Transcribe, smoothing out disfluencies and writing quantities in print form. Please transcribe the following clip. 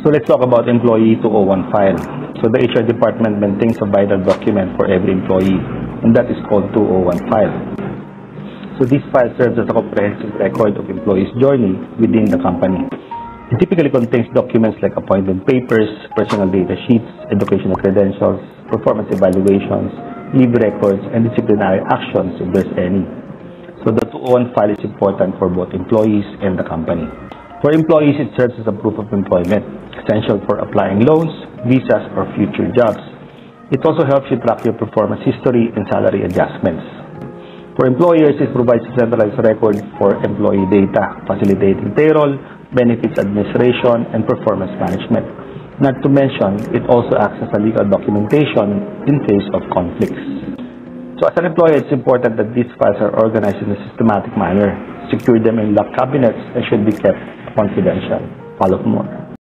So let's talk about Employee 201 file. So the HR department maintains a vital document for every employee, and that is called 201 file. So this file serves as a comprehensive record of employees' journey within the company. It typically contains documents like appointment papers, personal data sheets, educational credentials, performance evaluations, leave records, and disciplinary actions if there's any. So the 201 file is important for both employees and the company. For employees, it serves as a proof of employment, essential for applying loans, visas, or future jobs. It also helps you track your performance history and salary adjustments. For employers, it provides a centralized record for employee data, facilitating payroll, benefits administration, and performance management. Not to mention, it also acts as a legal documentation in case of conflicts. So as an employer, it's important that these files are organized in a systematic manner. Secure them in locked cabinets and should be kept confidential. Follow for more.